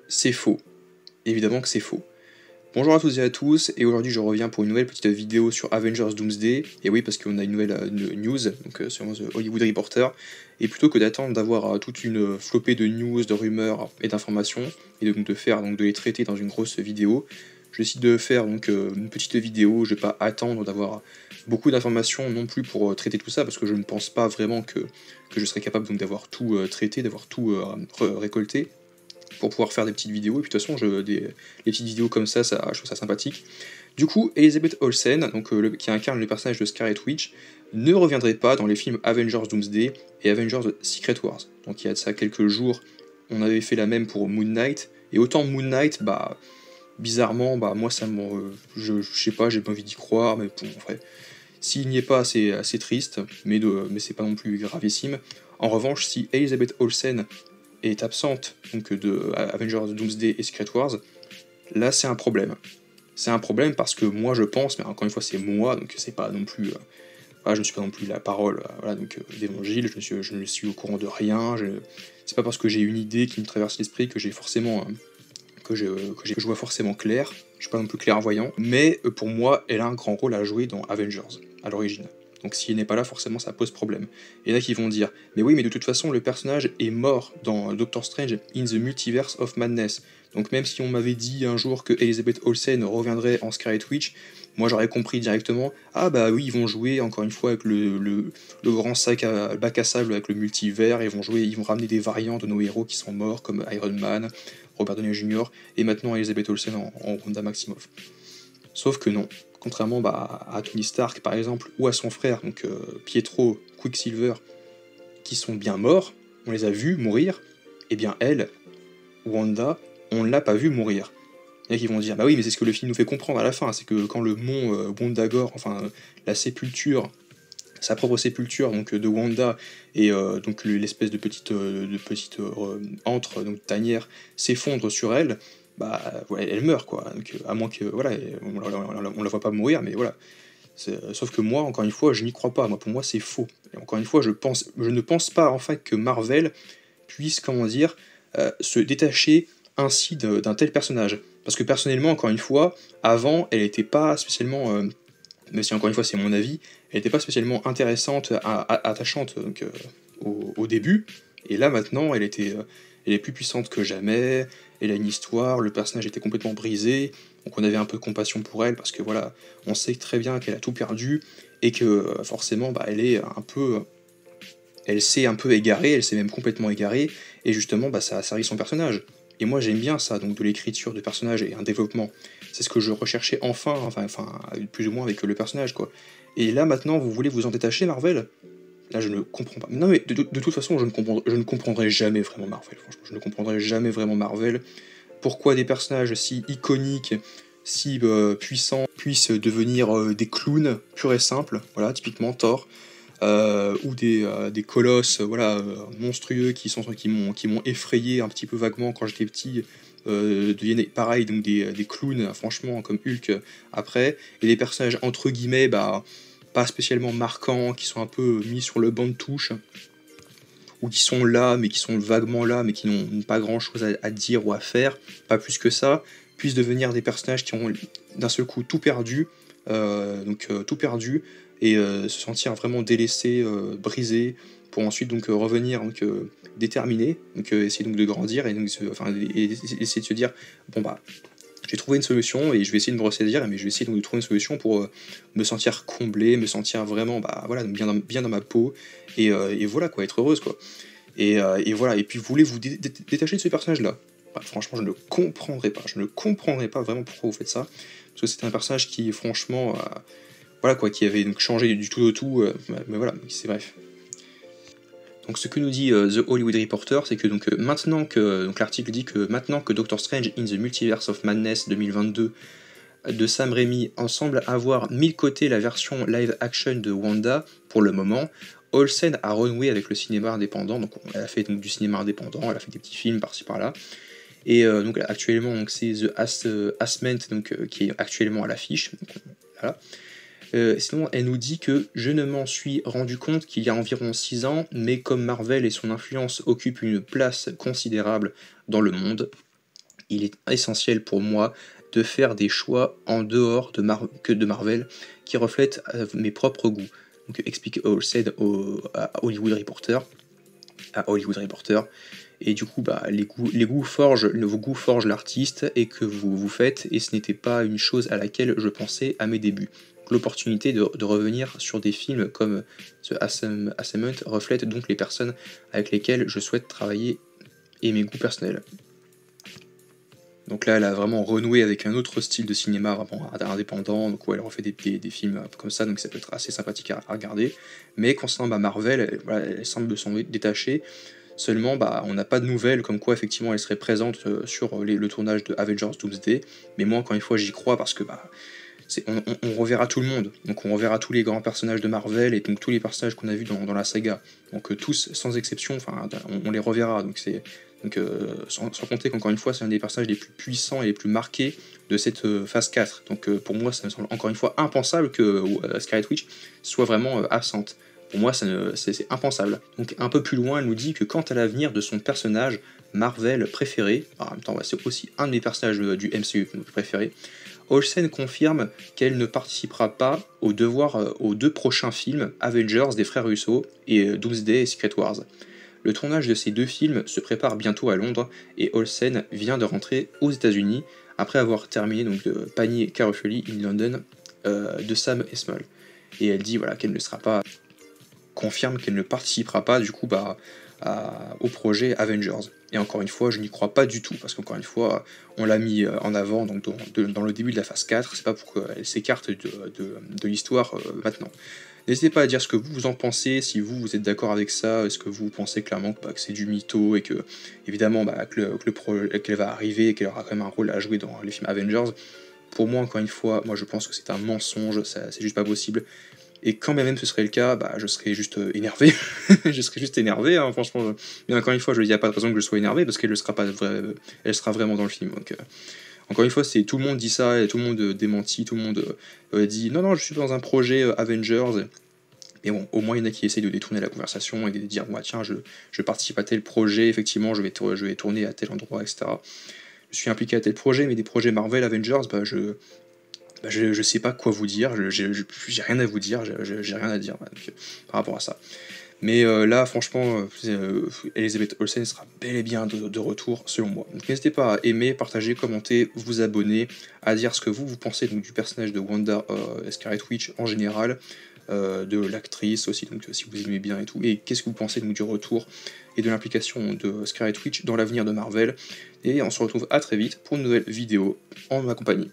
c'est faux. Évidemment que c'est faux. Bonjour à toutes et à tous, et aujourd'hui je reviens pour une nouvelle petite vidéo sur Avengers Doomsday, et oui parce qu'on a une nouvelle news, donc sur The Hollywood Reporter, et plutôt que d'attendre d'avoir toute une flopée de news, de rumeurs et d'informations, et donc de les traiter dans une grosse vidéo, je décide de faire donc une petite vidéo. Je vais pas attendre d'avoir beaucoup d'informations non plus pour traiter tout ça, parce que je ne pense pas vraiment que je serai capable donc d'avoir tout traité, d'avoir tout récolté, pour pouvoir faire des petites vidéos, et puis de toute façon, les petites vidéos comme ça, je trouve ça sympathique. Du coup, Elizabeth Olsen, donc, qui incarne le personnage de Scarlet Witch, ne reviendrait pas dans les films Avengers Doomsday et Avengers Secret Wars. Donc il y a de ça quelques jours, on avait fait la même pour Moon Knight, et autant Moon Knight, bizarrement, moi ça je sais pas, j'ai pas envie d'y croire, mais bon, en vrai, s'il n'y est pas, c'est assez triste, mais c'est pas non plus gravissime. En revanche, si Elizabeth Olsen est absente donc de Avengers Doomsday et Secret Wars, là c'est un problème. C'est un problème parce que moi je pense, mais encore une fois c'est moi, donc c'est pas non plus, je ne suis pas non plus la parole d'évangile, je ne suis au courant de rien, c'est pas parce que j'ai une idée qui me traverse l'esprit que j'ai forcément, que je vois forcément clair, je suis pas non plus clairvoyant, mais pour moi elle a un grand rôle à jouer dans Avengers, à l'origine. Donc s'il n'est pas là, forcément ça pose problème. Il y en a qui vont dire, mais oui, mais de toute façon le personnage est mort dans Doctor Strange in the Multiverse of Madness. Donc même si on m'avait dit un jour que Elizabeth Olsen reviendrait en Scarlet Witch, moi j'aurais compris directement, ah bah oui, ils vont jouer encore une fois avec le grand bac à sable avec le multivers, ils vont ramener des variants de nos héros qui sont morts, comme Iron Man, Robert Downey Jr., et maintenant Elizabeth Olsen en Wanda Maximoff. Sauf que non, contrairement à Tony Stark par exemple, ou à son frère, donc Pietro, Quicksilver, qui sont bien morts, on les a vus mourir, et bien elle, Wanda, on ne l'a pas vu mourir. Il y en a qui vont dire, bah oui, mais c'est ce que le film nous fait comprendre à la fin, c'est que quand le mont Wundagore, enfin la sépulture, sa propre sépulture donc de Wanda, et donc l'espèce de petite antre, donc tanière, s'effondre sur elle, elle meurt quoi. Donc, à moins que voilà, on la voit pas mourir, mais voilà. Sauf que moi, encore une fois, je n'y crois pas. Moi, pour moi, c'est faux. Et encore une fois, je ne pense pas en fait que Marvel puisse, comment dire, se détacher ainsi d'un tel personnage. Parce que personnellement, encore une fois, avant, elle n'était pas spécialement, mais si encore une fois c'est mon avis, elle n'était pas spécialement intéressante, attachante donc, au début, et là maintenant elle est plus puissante que jamais, elle a une histoire, le personnage était complètement brisé, donc on avait un peu de compassion pour elle, parce que voilà, on sait très bien qu'elle a tout perdu, et que forcément elle s'est un peu égarée, elle s'est même complètement égarée, et justement ça a servi son personnage. Et moi j'aime bien ça, donc de l'écriture de personnages et un développement. C'est ce que je recherchais enfin, plus ou moins avec le personnage quoi. Et là maintenant vous voulez vous en détacher Marvel? Là je ne comprends pas. Non mais de toute façon je ne comprendrai jamais vraiment Marvel, franchement. Je ne comprendrai jamais vraiment Marvel. Pourquoi des personnages si iconiques, si puissants, puissent devenir des clowns purs et simples, voilà, typiquement Thor, ou des colosses monstrueux qui m'ont effrayé un petit peu vaguement quand j'étais petit, deviennent pareil, donc des clowns, franchement, comme Hulk après, et des personnages entre guillemets pas spécialement marquants, qui sont un peu mis sur le banc de touche, ou qui sont là, mais qui sont vaguement là, mais qui n'ont pas grand chose à dire ou à faire, pas plus que ça, puissent devenir des personnages qui ont d'un seul coup tout perdu, tout perdu, et se sentir vraiment délaissés, brisés, pour ensuite donc revenir donc, déterminés, donc essayer donc de grandir, et donc essayer de se dire, bon j'ai trouvé une solution et je vais essayer de me ressaisir, mais je vais essayer donc de trouver une solution pour me sentir comblé, me sentir vraiment bien dans ma peau, et voilà quoi, être heureuse quoi. Et voilà, et puis vous voulez vous détacher de ce personnage-là. Franchement, je ne comprendrais pas vraiment pourquoi vous faites ça, parce que c'était un personnage qui, franchement, qui avait donc changé du tout au tout, mais voilà, c'est bref. Donc ce que nous dit The Hollywood Reporter, c'est que l'article dit que maintenant que Doctor Strange in the Multiverse of Madness 2022 de Sam Raimi semble avoir mis de côté la version live action de Wanda pour le moment, Olsen a renoué avec le cinéma indépendant. Donc elle a fait donc du cinéma indépendant, elle a fait des petits films par-ci par-là, et donc actuellement donc c'est The Ascent qui est actuellement à l'affiche. Voilà. Sinon, elle nous dit que je ne m'en suis rendu compte qu'il y a environ 6 ans, mais comme Marvel et son influence occupent une place considérable dans le monde, il est essentiel pour moi de faire des choix en dehors de Marvel qui reflètent mes propres goûts. Donc explique Olsen à Hollywood Reporter. Et du coup, bah, vos goûts forgent l'artiste et que vous faites, et ce n'était pas une chose à laquelle je pensais à mes débuts. L'opportunité de revenir sur des films comme The Assignment reflète donc les personnes avec lesquelles je souhaite travailler et mes goûts personnels. Donc là, elle a vraiment renoué avec un autre style de cinéma vraiment indépendant, donc où elle refait des films un peu comme ça, donc ça peut être assez sympathique à regarder. Mais concernant Marvel, elle semble s'en détacher. Seulement, bah, on n'a pas de nouvelles comme quoi effectivement elle serait présente sur le tournage de Avengers Doomsday. Mais moi, encore une fois, j'y crois parce que bah, on reverra tout le monde. Donc on reverra tous les grands personnages de Marvel et donc tous les personnages qu'on a vus dans la saga. Donc tous, sans exception, on les reverra. Sans compter qu'encore une fois, c'est un des personnages les plus puissants et les plus marqués de cette phase 4. Donc pour moi, ça me semble encore une fois impensable que Scarlet Witch soit vraiment absente. Pour moi, c'est impensable. Donc un peu plus loin, elle nous dit que quant à l'avenir de son personnage Marvel préféré, en même temps c'est aussi un de mes personnages du MCU préférés, Olsen confirme qu'elle ne participera pas aux deux prochains films Avengers des frères Russo et Doomsday et Secret Wars. Le tournage de ces deux films se prépare bientôt à Londres et Olsen vient de rentrer aux États-Unis après avoir terminé donc de Penny Carefully in London de Sam Esmail. Et elle dit voilà qu'elle ne sera pas confirme qu'elle ne participera pas du coup au projet Avengers. Et encore une fois, je n'y crois pas du tout, parce qu'encore une fois, on l'a mis en avant donc dans le début de la phase 4, c'est pas pour qu'elle s'écarte de l'histoire maintenant. N'hésitez pas à dire ce que vous en pensez, si vous êtes d'accord avec ça, est-ce que vous pensez clairement que c'est du mytho, et que, évidemment, qu'elle va arriver et qu'elle aura quand même un rôle à jouer dans les films Avengers. Pour moi, encore une fois, moi je pense que c'est un mensonge, c'est juste pas possible. Et quand bien même ce serait le cas, bah, je serais juste énervé. Je serais juste énervé, hein, franchement. Mais encore une fois, il n'y a pas de raison que je sois énervé parce qu'elle elle sera vraiment dans le film. Donc, encore une fois, tout le monde dit ça et tout le monde démentit, tout le monde dit non, non, je suis dans un projet Avengers. Mais bon, au moins il y en a qui essayent de détourner la conversation et de dire ouais, tiens, je participe à tel projet, effectivement, je vais tourner à tel endroit, etc. Je suis impliqué à tel projet, mais des projets Marvel, Avengers, je sais pas quoi vous dire, j'ai rien à vous dire, j'ai rien à dire donc, par rapport à ça. Mais là, franchement, Elizabeth Olsen sera bel et bien de retour, selon moi. Donc n'hésitez pas à aimer, partager, commenter, vous abonner, à dire ce que vous pensez donc, du personnage de Wanda Scarlet Witch en général, de l'actrice aussi, donc si vous aimez bien et tout, et qu'est-ce que vous pensez donc, du retour et de l'implication de Scarlet Witch dans l'avenir de Marvel. Et on se retrouve à très vite pour une nouvelle vidéo en ma compagnie.